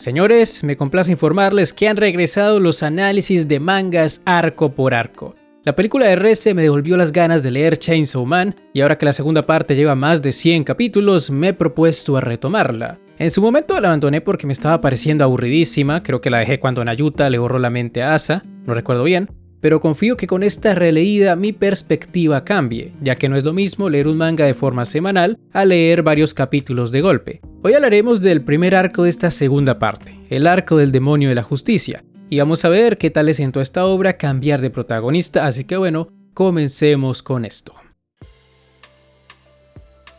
Señores, me complace informarles que han regresado los análisis de mangas arco por arco. La película de RC me devolvió las ganas de leer Chainsaw Man y ahora que la segunda parte lleva más de 100 capítulos me he propuesto a retomarla. En su momento la abandoné porque me estaba pareciendo aburridísima, creo que la dejé cuando Nayuta le borró la mente a Asa, no recuerdo bien, pero confío que con esta releída mi perspectiva cambie, ya que no es lo mismo leer un manga de forma semanal a leer varios capítulos de golpe. Hoy hablaremos del primer arco de esta segunda parte, el arco del demonio de la justicia, y vamos a ver qué tal le sentó a esta obra cambiar de protagonista, así que bueno, comencemos con esto.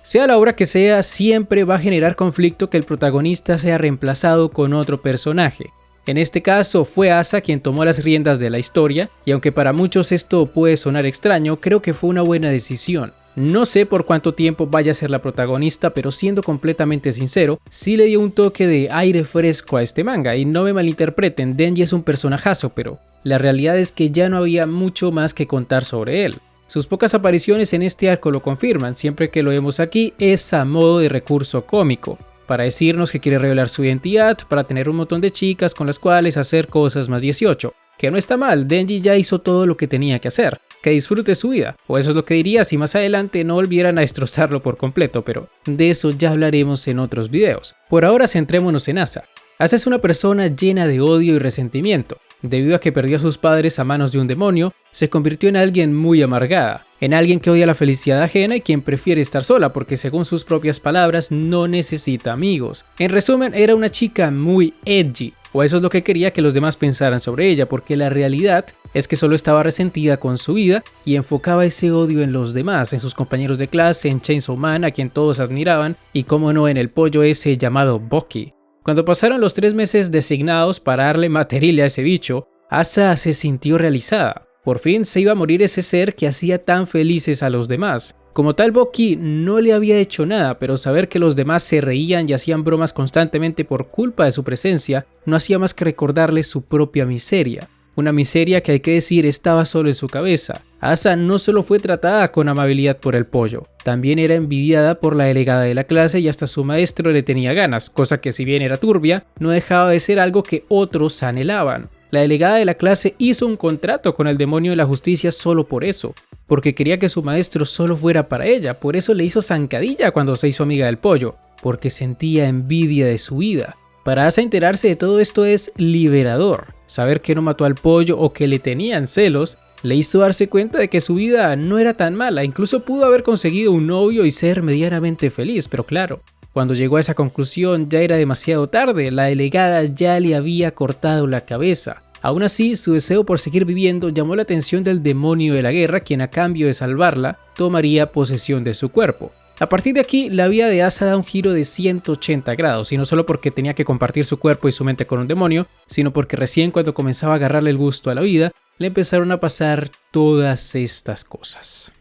Sea la obra que sea, siempre va a generar conflicto que el protagonista sea reemplazado con otro personaje. En este caso fue Asa quien tomó las riendas de la historia, y aunque para muchos esto puede sonar extraño, creo que fue una buena decisión. No sé por cuánto tiempo vaya a ser la protagonista, pero siendo completamente sincero, sí le dio un toque de aire fresco a este manga, y no me malinterpreten, Denji es un personajazo, pero la realidad es que ya no había mucho más que contar sobre él. Sus pocas apariciones en este arco lo confirman, siempre que lo vemos aquí es a modo de recurso cómico, para decirnos que quiere revelar su identidad, para tener un montón de chicas con las cuales hacer cosas más 18. Que no está mal, Denji ya hizo todo lo que tenía que hacer, que disfrute su vida, o eso es lo que diría si más adelante no volvieran a destrozarlo por completo, pero de eso ya hablaremos en otros videos. Por ahora centrémonos en Asa. Asa es una persona llena de odio y resentimiento. Debido a que perdió a sus padres a manos de un demonio, se convirtió en alguien muy amargada, en alguien que odia la felicidad ajena y quien prefiere estar sola porque según sus propias palabras no necesita amigos. En resumen, era una chica muy edgy, o eso es lo que quería que los demás pensaran sobre ella, porque la realidad es que solo estaba resentida con su vida y enfocaba ese odio en los demás, en sus compañeros de clase, en Chainsaw Man a quien todos admiraban y cómo no en el pollo ese llamado Bucky. Cuando pasaron los 3 meses designados para darle material a ese bicho, Asa se sintió realizada. Por fin se iba a morir ese ser que hacía tan felices a los demás. Como tal, Bucky no le había hecho nada, pero saber que los demás se reían y hacían bromas constantemente por culpa de su presencia no hacía más que recordarle su propia miseria. Una miseria que hay que decir estaba solo en su cabeza. Asa no solo fue tratada con amabilidad por el pollo, también era envidiada por la delegada de la clase y hasta su maestro le tenía ganas, cosa que si bien era turbia, no dejaba de ser algo que otros anhelaban. La delegada de la clase hizo un contrato con el demonio de la justicia solo por eso, porque quería que su maestro solo fuera para ella, por eso le hizo zancadilla cuando se hizo amiga del pollo, porque sentía envidia de su vida. Para Asa enterarse de todo esto es liberador. Saber que no mató al pollo o que le tenían celos le hizo darse cuenta de que su vida no era tan mala, incluso pudo haber conseguido un novio y ser medianamente feliz, pero claro, cuando llegó a esa conclusión ya era demasiado tarde, la delegada ya le había cortado la cabeza. Aún así, su deseo por seguir viviendo llamó la atención del demonio de la guerra, quien a cambio de salvarla, tomaría posesión de su cuerpo. A partir de aquí, la vida de Asa da un giro de 180 grados, y no solo porque tenía que compartir su cuerpo y su mente con un demonio, sino porque recién cuando comenzaba a agarrarle el gusto a la vida, le empezaron a pasar todas estas cosas.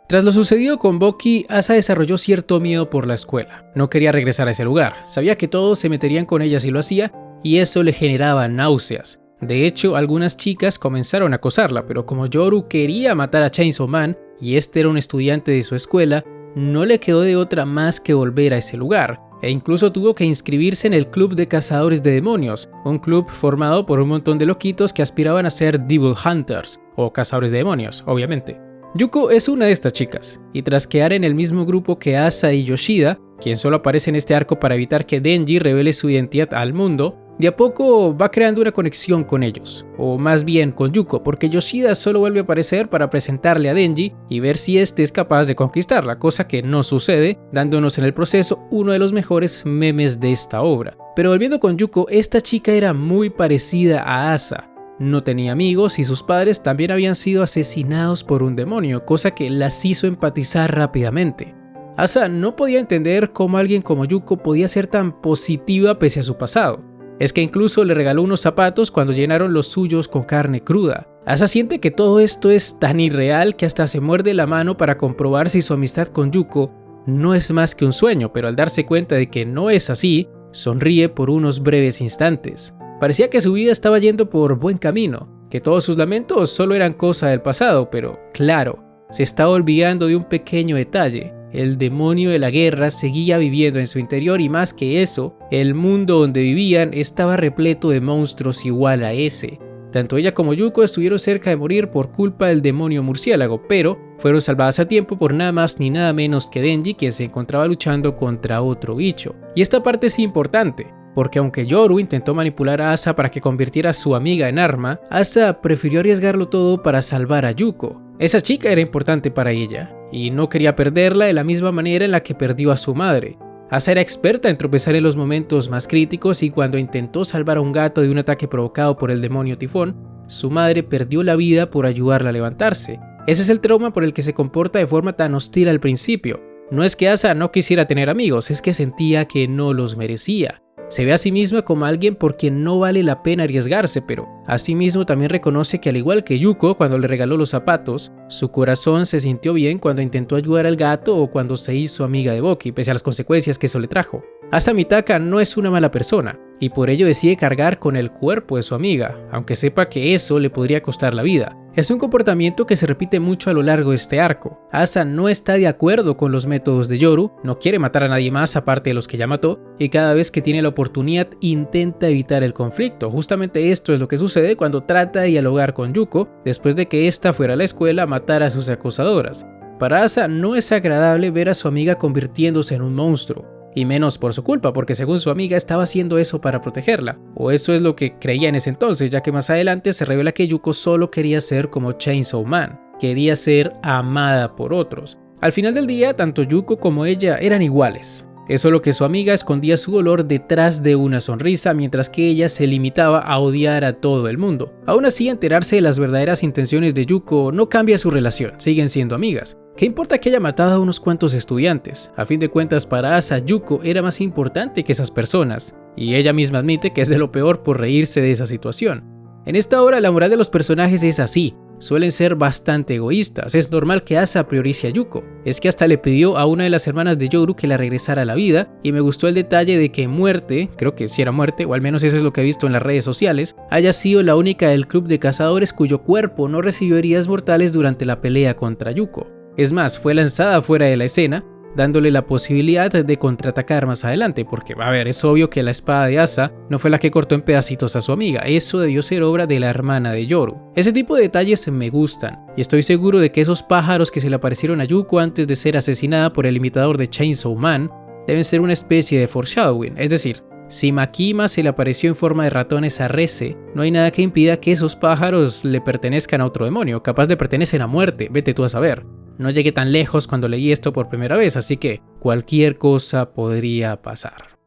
Tras lo sucedido con Bucky, Asa desarrolló cierto miedo por la escuela. No quería regresar a ese lugar, sabía que todos se meterían con ella si lo hacía, y eso le generaba náuseas. De hecho, algunas chicas comenzaron a acosarla, pero como Yoru quería matar a Chainsaw Man, y este era un estudiante de su escuela, no le quedó de otra más que volver a ese lugar, e incluso tuvo que inscribirse en el club de cazadores de demonios, un club formado por un montón de loquitos que aspiraban a ser Devil Hunters, o cazadores de demonios, obviamente. Yuko es una de estas chicas, y tras quedar en el mismo grupo que Asa y Yoshida, quien solo aparece en este arco para evitar que Denji revele su identidad al mundo, de a poco va creando una conexión con ellos, o más bien con Yuko, porque Yoshida solo vuelve a aparecer para presentarle a Denji y ver si este es capaz de conquistarla, cosa que no sucede, dándonos en el proceso uno de los mejores memes de esta obra. Pero volviendo con Yuko, esta chica era muy parecida a Asa. No tenía amigos y sus padres también habían sido asesinados por un demonio, cosa que las hizo empatizar rápidamente. Asa no podía entender cómo alguien como Yuko podía ser tan positiva pese a su pasado. Es que incluso le regaló unos zapatos cuando llenaron los suyos con carne cruda. Asa siente que todo esto es tan irreal que hasta se muerde la mano para comprobar si su amistad con Yuko no es más que un sueño, pero al darse cuenta de que no es así, sonríe por unos breves instantes. Parecía que su vida estaba yendo por buen camino, que todos sus lamentos solo eran cosa del pasado, pero claro, se estaba olvidando de un pequeño detalle. El demonio de la guerra seguía viviendo en su interior y más que eso, el mundo donde vivían estaba repleto de monstruos igual a ese. Tanto ella como Yuko estuvieron cerca de morir por culpa del demonio murciélago, pero fueron salvadas a tiempo por nada más ni nada menos que Denji, quien se encontraba luchando contra otro bicho. Y esta parte es importante, porque aunque Yoru intentó manipular a Asa para que convirtiera a su amiga en arma, Asa prefirió arriesgarlo todo para salvar a Yuko. Esa chica era importante para ella, y no quería perderla de la misma manera en la que perdió a su madre. Asa era experta en tropezar en los momentos más críticos y cuando intentó salvar a un gato de un ataque provocado por el demonio tifón, su madre perdió la vida por ayudarla a levantarse. Ese es el trauma por el que se comporta de forma tan hostil al principio. No es que Asa no quisiera tener amigos, es que sentía que no los merecía. Se ve a sí misma como alguien por quien no vale la pena arriesgarse, pero asimismo también reconoce que al igual que Yuko cuando le regaló los zapatos, su corazón se sintió bien cuando intentó ayudar al gato o cuando se hizo amiga de Boki, pese a las consecuencias que eso le trajo. Asa Mitaka no es una mala persona, y por ello decide cargar con el cuerpo de su amiga, aunque sepa que eso le podría costar la vida. Es un comportamiento que se repite mucho a lo largo de este arco. Asa no está de acuerdo con los métodos de Yoru, no quiere matar a nadie más aparte de los que ya mató, y cada vez que tiene la oportunidad intenta evitar el conflicto. Justamente esto es lo que sucede cuando trata de dialogar con Yuko, después de que ésta fuera a la escuela a matar a sus acosadoras. Para Asa no es agradable ver a su amiga convirtiéndose en un monstruo. Y menos por su culpa, porque según su amiga estaba haciendo eso para protegerla, o eso es lo que creía en ese entonces, ya que más adelante se revela que Yuko solo quería ser como Chainsaw Man, quería ser amada por otros. Al final del día, tanto Yuko como ella eran iguales, es solo que su amiga escondía su dolor detrás de una sonrisa, mientras que ella se limitaba a odiar a todo el mundo. Aún así, enterarse de las verdaderas intenciones de Yuko no cambia su relación, siguen siendo amigas. ¿Qué importa que haya matado a unos cuantos estudiantes? A fin de cuentas, para Asa, Yuko era más importante que esas personas, y ella misma admite que es de lo peor por reírse de esa situación. En esta obra, la moral de los personajes es así, suelen ser bastante egoístas, es normal que Asa priorice a Yuko, es que hasta le pidió a una de las hermanas de Yoru que la regresara a la vida, y me gustó el detalle de que Muerte, creo que sí era Muerte, o al menos eso es lo que he visto en las redes sociales, haya sido la única del club de cazadores cuyo cuerpo no recibió heridas mortales durante la pelea contra Yuko. Es más, fue lanzada fuera de la escena, dándole la posibilidad de contraatacar más adelante, porque a ver, es obvio que la espada de Asa no fue la que cortó en pedacitos a su amiga, eso debió ser obra de la hermana de Yoru. Ese tipo de detalles me gustan, y estoy seguro de que esos pájaros que se le aparecieron a Yuko antes de ser asesinada por el imitador de Chainsaw Man deben ser una especie de foreshadowing, es decir, si Makima se le apareció en forma de ratones a Reze, no hay nada que impida que esos pájaros le pertenezcan a otro demonio, capaz de pertenecer a Muerte, vete tú a saber. No llegué tan lejos cuando leí esto por primera vez, así que cualquier cosa podría pasar.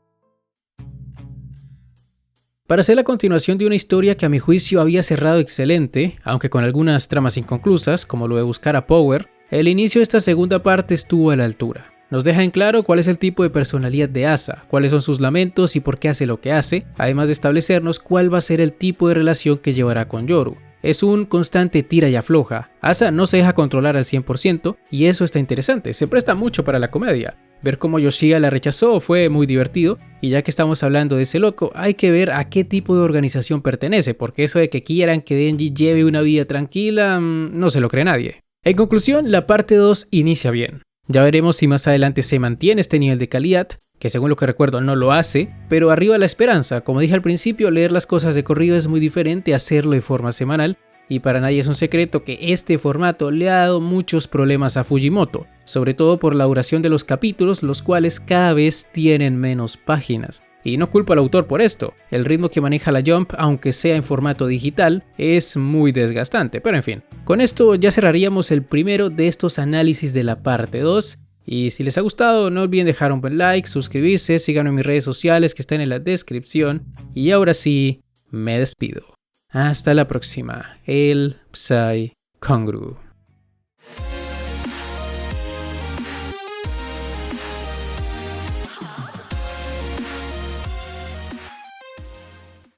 Para hacer la continuación de una historia que a mi juicio había cerrado excelente, aunque con algunas tramas inconclusas, como lo de buscar a Power, el inicio de esta segunda parte estuvo a la altura. Nos deja en claro cuál es el tipo de personalidad de Asa, cuáles son sus lamentos y por qué hace lo que hace, además de establecernos cuál va a ser el tipo de relación que llevará con Yoru. Es un constante tira y afloja. Asa no se deja controlar al 100% y eso está interesante, se presta mucho para la comedia. Ver cómo Yoshida la rechazó fue muy divertido y ya que estamos hablando de ese loco, hay que ver a qué tipo de organización pertenece, porque eso de que quieran que Denji lleve una vida tranquila, no se lo cree nadie. En conclusión, la parte 2 inicia bien. Ya veremos si más adelante se mantiene este nivel de calidad, que según lo que recuerdo no lo hace, pero arriba la esperanza. Como dije al principio, leer las cosas de corrido es muy diferente a hacerlo de forma semanal, y para nadie es un secreto que este formato le ha dado muchos problemas a Fujimoto, sobre todo por la duración de los capítulos, los cuales cada vez tienen menos páginas. Y no culpo al autor por esto, el ritmo que maneja la Jump, aunque sea en formato digital, es muy desgastante, pero en fin. Con esto ya cerraríamos el primero de estos análisis de la parte 2, y si les ha gustado no olviden dejar un buen like, suscribirse, síganme en mis redes sociales que están en la descripción, y ahora sí, me despido. Hasta la próxima, el Psy Kongru.